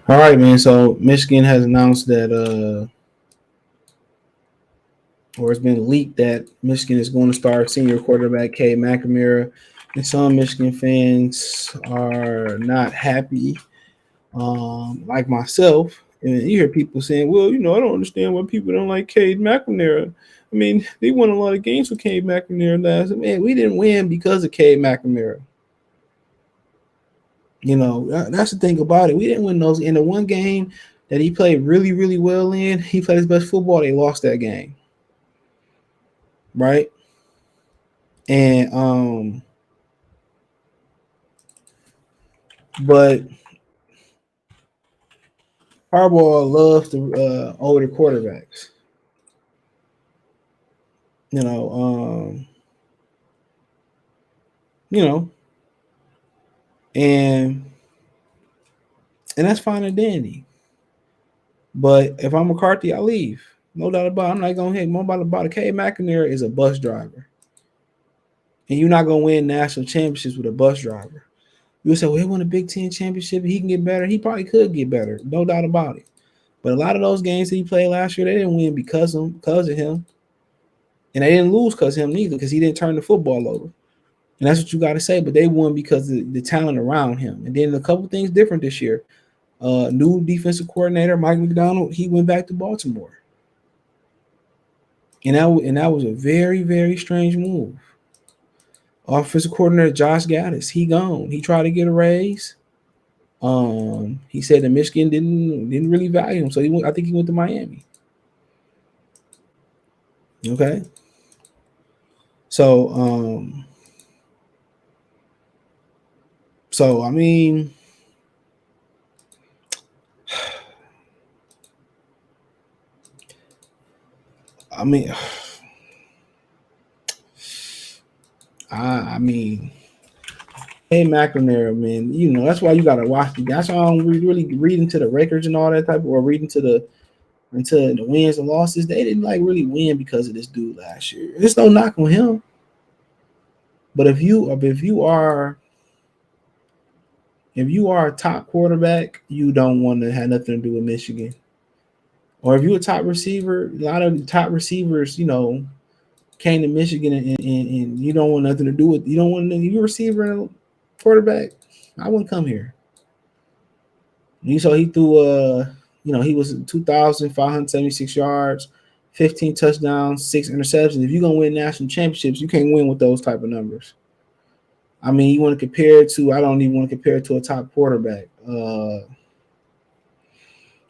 All right, man. So Michigan has announced that, or it's been leaked that Michigan is going to start senior quarterback Cade McNamara, and some Michigan fans are not happy. Like myself, and you hear people saying, "Well, I don't understand why people don't like Cade McNamara." I mean, they won a lot of games with Cade McNamara last. Man, we didn't win because of Cade McNamara. That's the thing about it. We didn't win those. In the one game that he played really, really well in, he played his best football. They lost that game, right? And but Harbaugh loves the older quarterbacks. You know, um, you know, and that's fine and dandy. But if I'm McCarthy, I leave. No doubt about it. I'm not going to hit more about it. K. McNamara is a bus driver. And you're not going to win national championships with a bus driver. You would say, well, he won a Big Ten championship. He can get better. He probably could get better. No doubt about it. But a lot of those games that he played last year, they didn't win because of him. And they didn't lose because of him neither, because he didn't turn the football over. And that's what you got to say. But they won because of the talent around him. And then a couple things different this year. New defensive coordinator, Mike McDonald, he went back to Baltimore. And that was a very, very strange move. Offensive coordinator Josh Gaddis, he gone. He tried to get a raise. He said that Michigan didn't really value him, so I think he went to Miami. Okay, so I mean, I mean, I mean, hey McNamara, man, that's why you gotta watch the. That's why I don't really read into the records and all that type, or read into the wins and losses. They didn't like really win because of this dude last year. There's no knock on him. But if you are a top quarterback, you don't want to have nothing to do with Michigan. Or if you're a top receiver, a lot of the top receivers, came to Michigan and you don't want nothing to do with. You don't want to. You receiver and quarterback. I wouldn't come here. So he threw. He was 2,576 yards, 15 touchdowns, 6 interceptions. If you're gonna win national championships, you can't win with those type of numbers. I mean, you want to compare it to. I don't even want to compare it to a top quarterback. I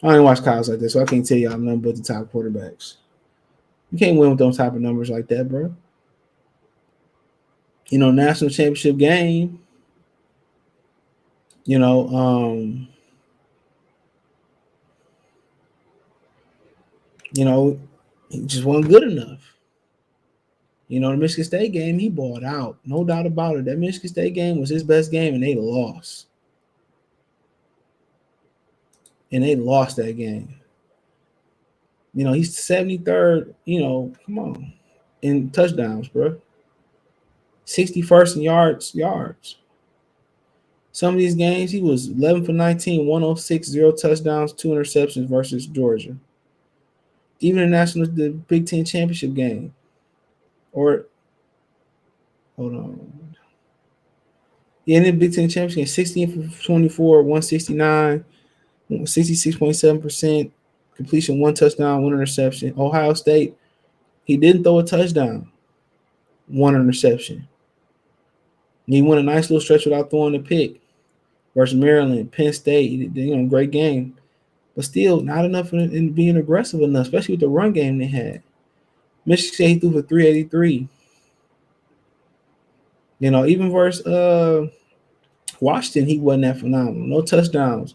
don't watch college like this, so I can't tell you I'm nothing but the top quarterbacks. You can't win with those type of numbers like that, bro. National championship game. You know, he just wasn't good enough. The Michigan State game, he balled out. No doubt about it. That Michigan State game was his best game, and they lost. And they lost that game. He's 73rd, come on, in touchdowns, bro. 61st in yards. Some of these games, he was 11 for 19, 106, 0 touchdowns, 2 interceptions versus Georgia. Even the Big Ten championship game. Or, hold on. Yeah, in the Big Ten championship game, 16 for 24, 169, 66.7% completion, 1 touchdown, 1 interception. Ohio State, he didn't throw a touchdown, 1 interception. He won a nice little stretch without throwing a pick versus Maryland, Penn State. Great game. But still, not enough in being aggressive enough, especially with the run game they had. Michigan State, he threw for 383. Even versus Washington, he wasn't that phenomenal. No touchdowns.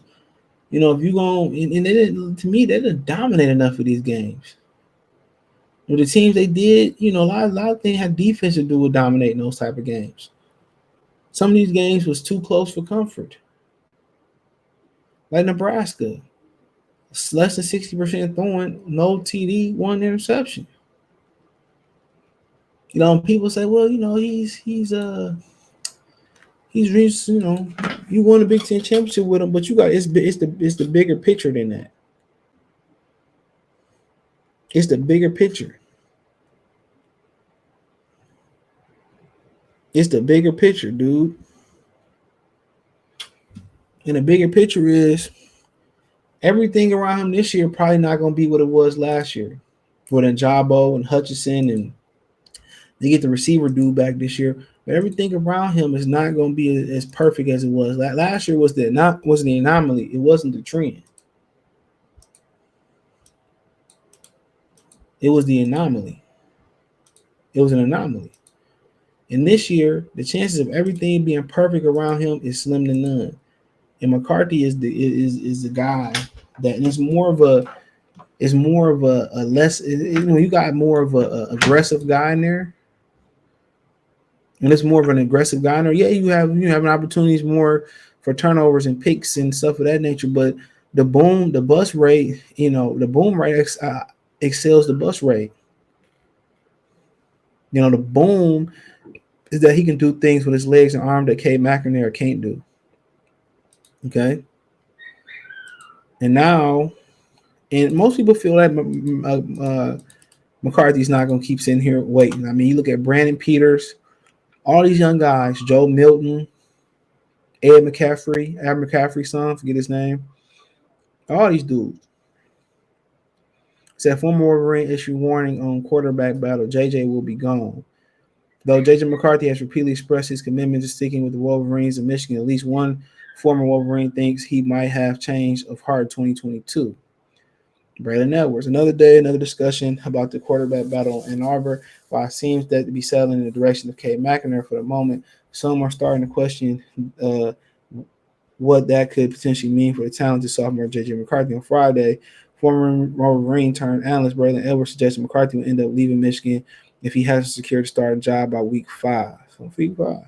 If you go and they didn't, to me, they didn't dominate enough of these games. The teams they did, a lot of things had defense to do with dominating those type of games. Some of these games was too close for comfort. Like Nebraska, less than 60% throwing, no TD, 1 interception. People say, well, he's reached You won a Big Ten championship with them, but you got it's the bigger picture than that. It's the bigger picture. It's the bigger picture, dude. And the bigger picture is everything around him this year probably not going to be what it was last year. With Njabo and Hutchinson, and they get the receiver dude back this year. But everything around him is not going to be as perfect as it was. Last year was the anomaly. It wasn't the trend. It was the anomaly. It was an anomaly. And this year, the chances of everything being perfect around him is slim to none. And McCarthy is the guy that is more of a less, you got more of a aggressive guy in there. And it's more of an aggressive guy in there. Yeah, you have opportunities more for turnovers and picks and stuff of that nature, but the bust rate, the boom rate excels the bust rate. The boom is that he can do things with his legs and arm that Cade McNamara can't do. Okay. And now, and most people feel that McCarthy's not going to keep sitting here waiting. I mean, you look at Brandon Peters, all these young guys, Joe Milton, Ed McCaffrey's son, forget his name. All these dudes. Said former Wolverine issue warning on quarterback battle. JJ will be gone. Though JJ McCarthy has repeatedly expressed his commitment to sticking with the Wolverines of Michigan, at least one former Wolverine thinks he might have change of heart 2022. Braylon Edwards. Another day, another discussion about the quarterback battle in Ann Arbor. While it seems that to be settling in the direction of Cade McNamara for the moment, some are starting to question what that could potentially mean for the talented sophomore J.J. McCarthy. On Friday, former Wolverine turned analyst Braylon Edwards suggested McCarthy will end up leaving Michigan if he hasn't secured a starting job by week 5. So week 5.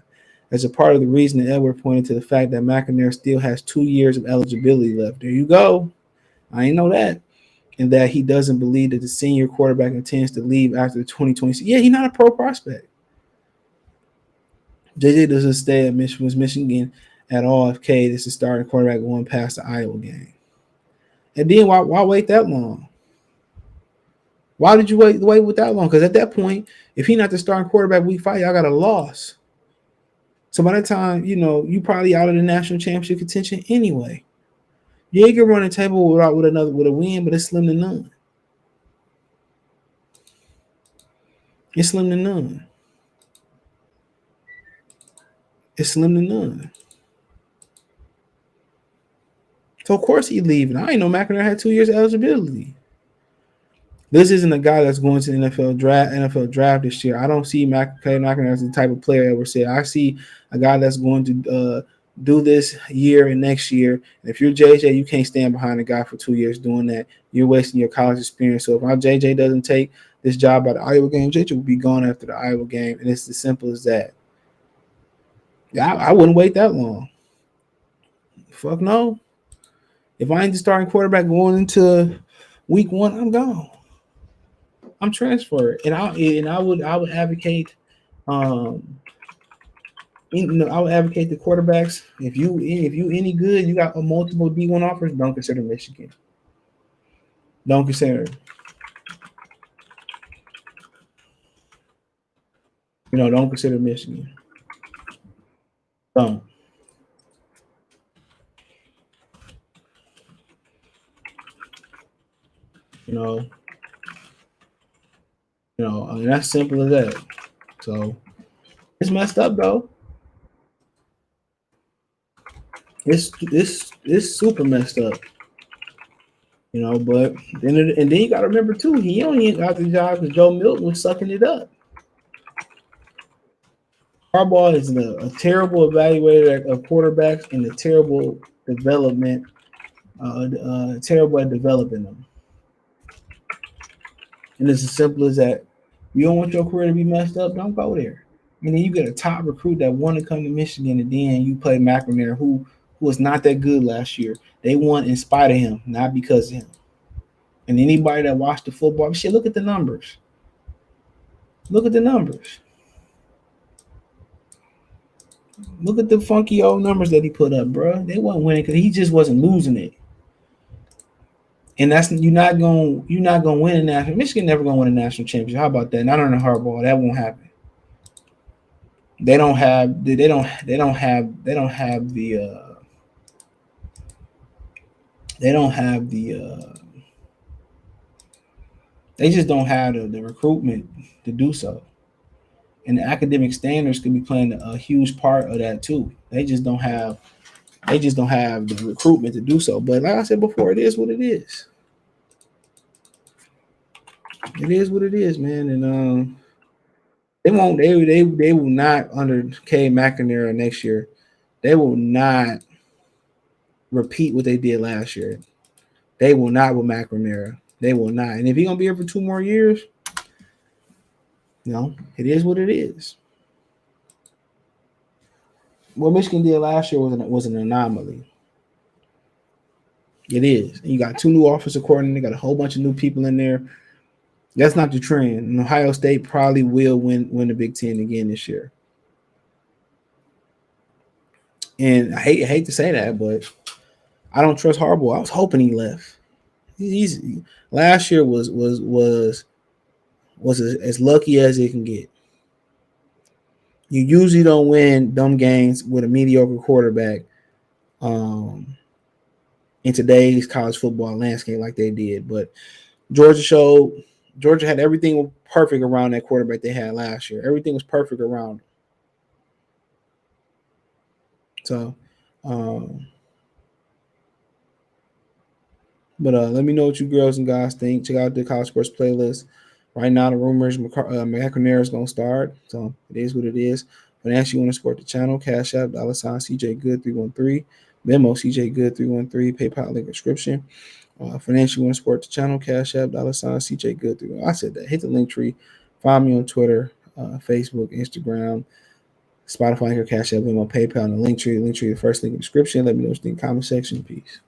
As a part of the reason, Edwards pointed to the fact that McNamara still has 2 years of eligibility left. There you go. I ain't know that. And that he doesn't believe that the senior quarterback intends to leave after the 2020. Yeah, he's not a pro prospect. JJ doesn't stay at Michigan at all if Cade is the starting quarterback going past the Iowa game. And then why wait that long? Why did you wait with that long? Because at that point, if he's not the starting quarterback week 5, y'all got a loss. So by that time, you probably out of the national championship contention anyway. Yeah, you can run the table with a win, but it's slim to none. It's slim to none. It's slim to none. So of course he's leaving. I ain't know McNamara had 2 years of eligibility. This isn't a guy that's going to the NFL draft this year. I don't see McNamara as the type of player that we're saying. I see a guy that's going to do this year and next year. And if you're JJ, you can't stand behind a guy for 2 years doing that. You're wasting your college experience. So if my JJ doesn't take this job by the Iowa game, JJ will be gone after the Iowa game. And it's as simple as that. Yeah, I wouldn't wait that long. Fuck no. If I ain't the starting quarterback going into week 1, I'm gone. I'm transferred, and I would advocate, I would advocate the quarterbacks. If you any good, you got a multiple D1 offers. Don't consider Michigan. Don't consider. Don't consider Michigan. Don't. I mean, that's simple as that. So it's messed up though. It's super messed up. But then you got to remember too, he only got the job because Joe Milton was sucking it up. Harbaugh is a terrible evaluator of quarterbacks and a terrible development, terrible at developing them. And it's as simple as that. You don't want your career to be messed up, don't go there. And then you get a top recruit that want to come to Michigan, and then you play McNamara, who was not that good last year. They won in spite of him, not because of him. And anybody that watched the football, shit, look at the numbers. Look at the numbers. Look at the funky old numbers that he put up, bro. They wasn't winning because he just wasn't losing it. And that's you're not gonna win a national. Michigan never gonna win a national championship. How about that? Not on the hardball. That won't happen. They don't have they just don't have the recruitment to do so. And the academic standards could be playing a huge part of that too. They just don't have the recruitment to do so. But like I said before, it is what it is. It is what it is, man. And they won't. They will not under Cade McNamara next year. They will not repeat what they did last year. They will not with McNamara. They will not. And if he's gonna be here for 2 more years, it is what it is. What Michigan did last year was an anomaly. It is. And you got two new offensive coordinators. They got a whole bunch of new people in there. That's not the trend. And Ohio State probably will win the Big Ten again this year. And I hate to say that, but I don't trust Harbaugh. I was hoping he left. He's last year was as lucky as it can get. You usually don't win dumb games with a mediocre quarterback in today's college football landscape like they did. But Georgia had everything perfect around that quarterback they had last year. Everything was perfect around. So, um, but let me know what you girls and guys think. Check out the college sports playlist. Right now, the rumors McNamara is going to start. So it is what it is. Financially, you want to support the channel, Cash App, $ CJ Good 313, Venmo CJ Good 313, PayPal link description. Financially, want to support the channel, Cash App, $ CJ Good 313. I said that. Hit the link tree. Find me on Twitter, Facebook, Instagram, Spotify, Cash App, Venmo, PayPal, and the link tree. The link tree, the first link in the description. Let me know what you think in the comment section. Peace.